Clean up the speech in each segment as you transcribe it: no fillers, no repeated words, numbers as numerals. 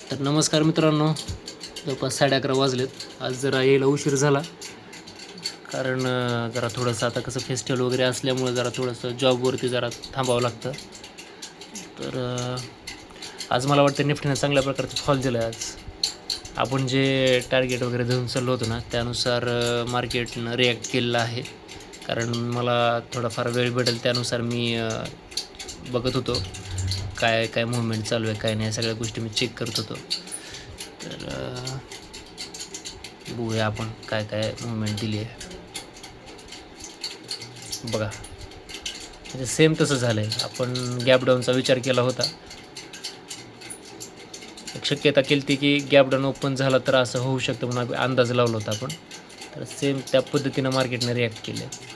तर नमस्कार मित्रांनो, जवळपास 11:30 वाजलेत. आज जरा यायला उशीर झाला कारण जरा थोडंसं आता कसं फेस्टिवल वगैरे असल्यामुळं जरा थोडंसं जॉबवरती जरा थांबावं लागतं. तर आज मला वाटतं निफ्टीनं चांगल्या प्रकारचं फॉल दिलं आहे आज. आपण जे टार्गेट वगैरे धरून चाललो होतो ना, त्यानुसार मार्केटनं रिॲक्ट केलेलं आहे. कारण मला थोडाफार वेळ भेटेल त्यानुसार मी बघत होतो काय काय मूव्हमेंट चालू आहे, काय नाही, सगळ्या गोष्टी मी चेक करत होतो. तर बघूया आपण काय काय मूव्हमेंट दिली आहे. बघा, म्हणजे सेम तसं झालं आहे. आपण गॅप डाऊनचा विचार केला होता, एक शक्यता केली होती की गॅप डाऊन ओपन झाला तर असं होऊ शकतं म्हणून अंदाज लावला होता आपण. तर सेम त्या पद्धतीनं मार्केटने रिॲक्ट केलं आहे.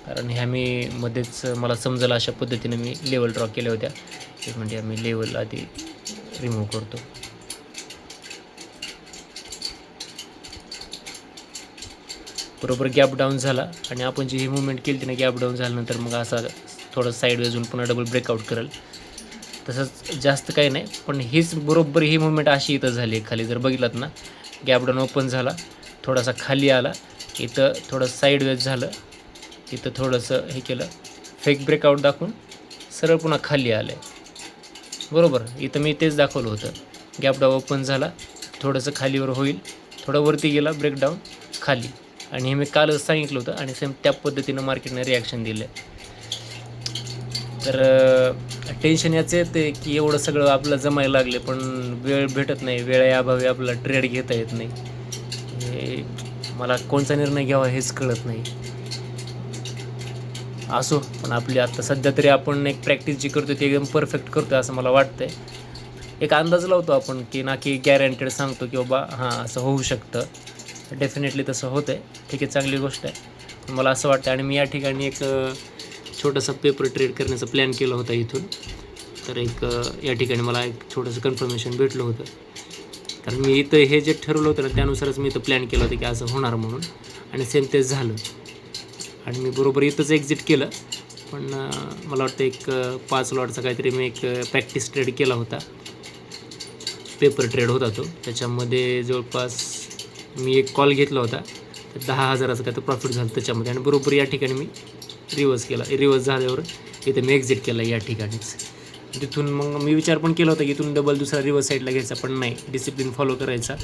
कारण ह्या मी मध्येच मला समजेल अशा पद्धतीने मी लेवल ड्रॉ केल्या होत्या. एक म्हणजे मी लेवल आधी रिमूव्ह करतो. बरोबर गॅप डाऊन झाला आणि आपण जी ही मुवमेंट केली ती ना, गॅप डाऊन झाल्यानंतर मग असा थोडं साईडवेज होऊन पुन्हा डबल ब्रेकआउट करेल. तसंच जास्त काही नाही, पण हीच बरोबर ही मुवमेंट अशी इथं झाली. खाली जर बघितलात ना, गॅप डाऊन ओपन झाला, थोडासा खाली आला, इथं थोडं साईडवेज झालं, इथं थोडंसं हे केलं, फेक ब्रेकआउट दाखवून सरळ पुन्हा खाली आलं आहे. बरोबर इथं मी तेच दाखवलं होतं. गॅप डाऊन ओपन झाला, थोडंसं खालीवर होईल, थोडं वरती गेला, ब्रेकडाऊन खाली. आणि हे मी कालच सांगितलं होतं आणि सेम त्या पद्धतीनं मार्केटने रिॲक्शन दिलं आहे. तर टेन्शन याचं येते की एवढं सगळं आपलं जमायला लागले पण वेळ भेटत नाही. वेळेअभावी आपला ट्रेड घेता येत नाही. हे मला कोणता निर्णय घ्यावा हेच कळत नाही. असो, पण आपली आत्ता सध्या तरी आपण एक प्रॅक्टिस जी करतो ती एकदम परफेक्ट करतो असं मला वाटतं आहे. एक अंदाज लावतो आपण की ना की गॅरंटेड सांगतो की बाबा हां असं होऊ शकतं. डेफिनेटली तसं होतं आहे. ठीक आहे, चांगली गोष्ट आहे. मला असं वाटतं आणि मी या ठिकाणी एक छोटासा पेपर ट्रेड करण्याचा प्लॅन केला होता इथून. तर एक या ठिकाणी मला एक छोटंसं कन्फर्मेशन भेटलं होतं. कारण मी इथं हे जे ठरवलं होतं ना त्यानुसारच मी इथं प्लॅन केलं होतं की असं होणार म्हणून, आणि सेम तेच झालं. आणि मी बरोबर इथंच एक्झिट केलं. पण मला वाटतं एक 5 लॉटचा काहीतरी मी एक प्रॅक्टिस ट्रेड केला होता. पेपर ट्रेड होता तो. त्याच्यामध्ये जवळपास मी एक कॉल घेतला होता, तर 10,000चं काय तर प्रॉफिट झालं त्याच्यामध्ये. आणि बरोबर या ठिकाणी मी रिवर्स केला. रिवर्स झाल्यावर इथे मी एक्झिट केला या ठिकाणीच. तिथून मग मी विचार पण केला होता की इथून डबल दुसरा रिवर्स साईडला घ्यायचा, पण नाही, डिसिप्लिन फॉलो करायचा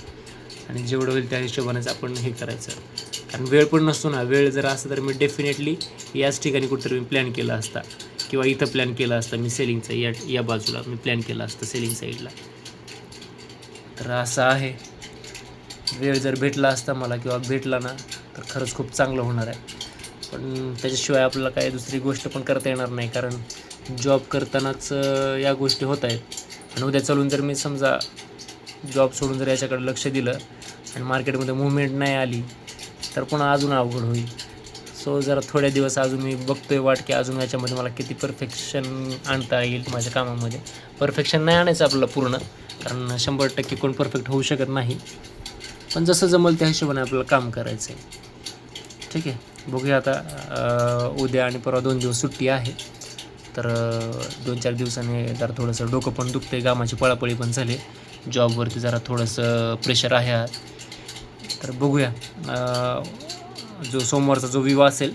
आणि जेवढं होईल त्या हिशोबानेच आपण हे करायचं. कारण वेळ पण नसतो ना. वेळ जर असता तर मी डेफिनेटली याच ठिकाणी कुठेतरी मी प्लॅन केला असता किंवा इथं प्लॅन केला असता मी सेलिंगचा. या बाजूला मी प्लॅन केला असता सेलिंग साईडला. तर असं आहे, वेळ जर भेटला असता मला किंवा भेटला ना तर खरंच खूप चांगलं होणार आहे. पण त्याच्याशिवाय आपल्याला काही दुसरी गोष्ट पण करता येणार नाही. कारण जॉब करतानाच या गोष्टी होत आहेत. आणि उद्या चालून जर मी समजा जॉब सोडून जर याच्याकडे लक्ष दिलं आणि मार्केटमध्ये मुवमेंट नाही आली तर पुन्हा अजून अवघड होईल. सो जरा थोड्या दिवस अजून मी बघतोय वाट की अजून याच्यामध्ये मला किती परफेक्शन आणता येईल माझ्या कामामध्ये. परफेक्शन नाही आणायचं आपल्याला पूर्ण, कारण 100% कोण परफेक्ट होऊ शकत नाही. पण जसं जमलं त्या हिशोबाने आपल्याला काम करायचं आहे. ठीक आहे, बघूया आता. उद्या आणि परवा 2 दिवस सुट्टी आहे. तर 2-4 दिवसांनी जरा थोडंसं डोकं पण दुखतं आहे, कामाची पळापळी पण झाली, जॉबवरती जरा थोडंसं प्रेशर आहे. तर बघूया, जो सोमवारचा जो व्ह्यू असेल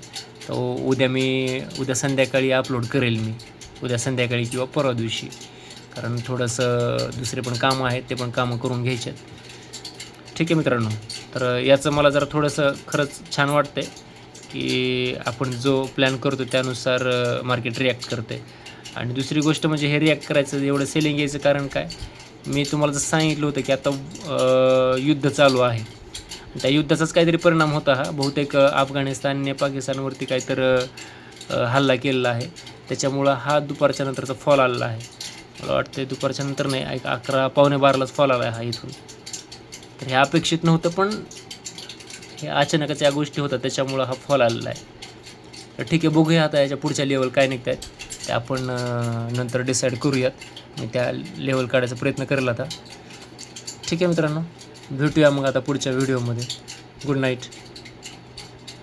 तो उद्या संध्याकाळी अपलोड करेल मी, उद्या संध्याकाळी किंवा परवा दिवशी. कारण थोडंसं दुसरे पण कामं आहेत, ते पण कामं करून घ्यायचे आहेत. ठीक आहे मित्रांनो, तर याचं मला जरा थोडंसं खरंच छान वाटतं आहे की आपण जो प्लॅन करतो त्यानुसार मार्केट रिॲक्ट करते. आणि दुसरी गोष्ट म्हणजे हे रिॲक्ट करायचं, एवढं सेलिंग यायचं कारण काय, मी तुम्हाला जसं सांगितलं होतं की आता युद्ध चालू आहे. त्या युद्धाचाच काहीतरी परिणाम होता हा. बहुतेक अफगाणिस्तानने पाकिस्तानवरती काहीतरी हल्ला केलेला आहे. त्याच्यामुळं हा दुपारच्या नंतरचा फॉल आलेला आहे. मला वाटतं दुपारच्या नंतर नाही, 11 पावणे 12लाच फॉल आला आहे हा इथून. तर हे अपेक्षित नव्हतं, पण हे अचानकच या गोष्टी होतात त्याच्यामुळं हा फॉल आलेला आहे. तर ठीक आहे, बघूया आता याच्या पुढच्या लेवल काय निघत आहेत ते आपण नंतर डिसाईड करूयात. मी त्या लेवल काढायचा प्रयत्न करेल आता. ठीक आहे मित्रांनो, भेटूया मग आता पुढच्या व्हिडिओमध्ये. Good night.